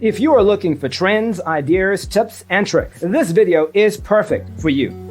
If you are looking for trends, ideas, tips, and tricks, this video is perfect for you.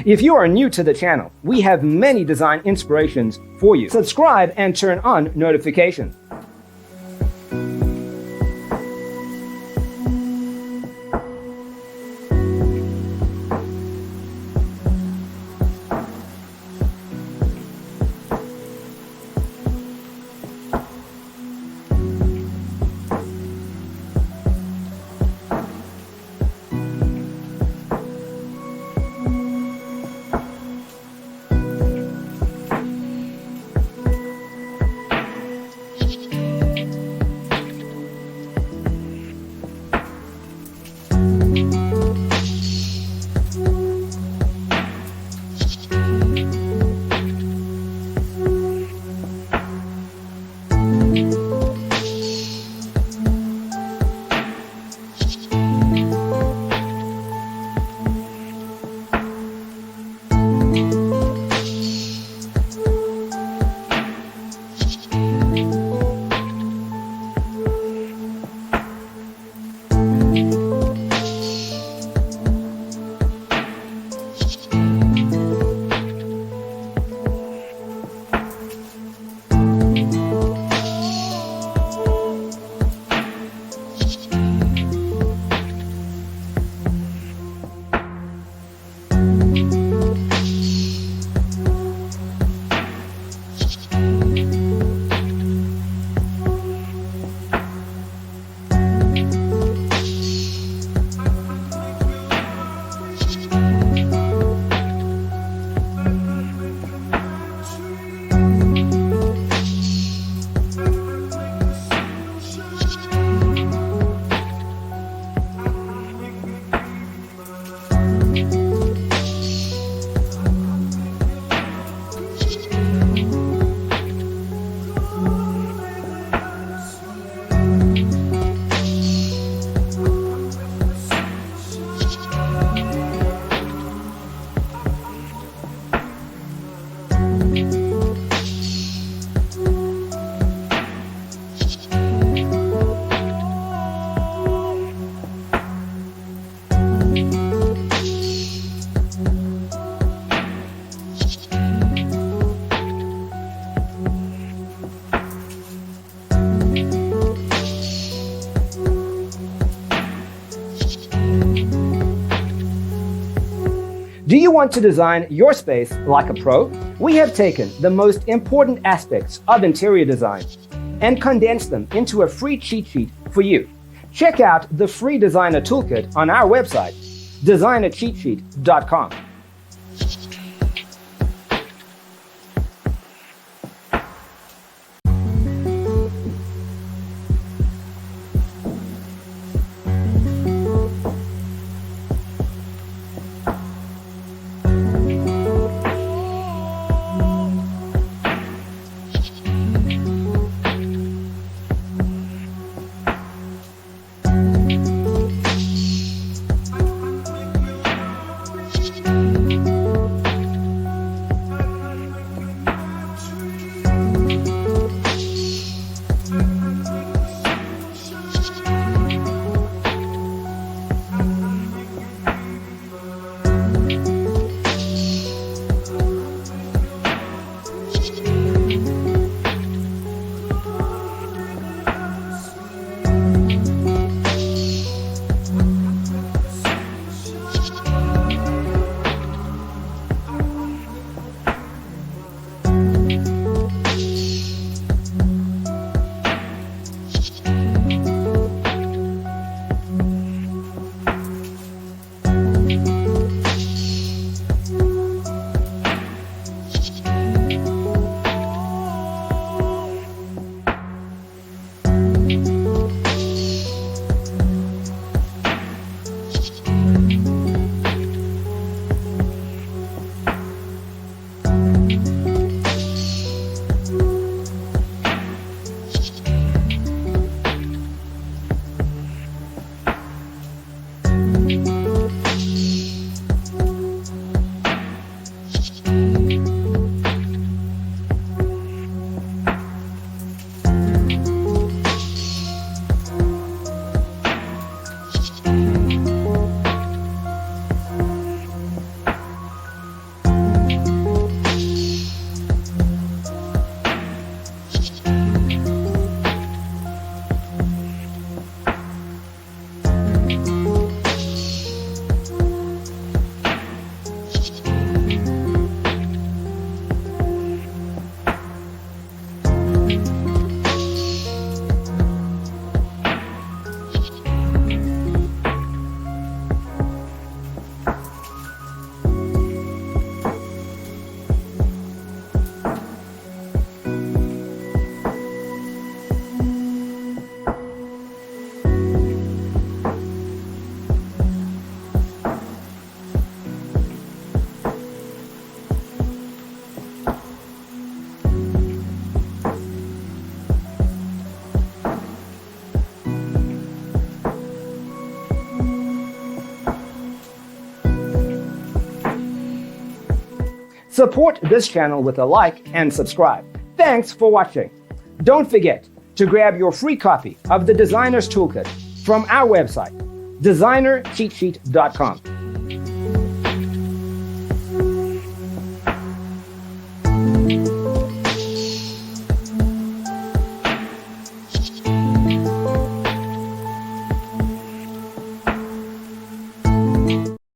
If you are new to the channel, we have many design inspirations for you. Subscribe and turn on notifications. Do you want to design your space like a pro? We have taken the most important aspects of interior design and condensed them into a free cheat sheet for you. Check out the free designer toolkit on our website, designercheatsheet.com. Support this channel with a like and subscribe. Thanks for watching. Don't forget to grab your free copy of the Designer's Toolkit from our website, designercheatsheet.com.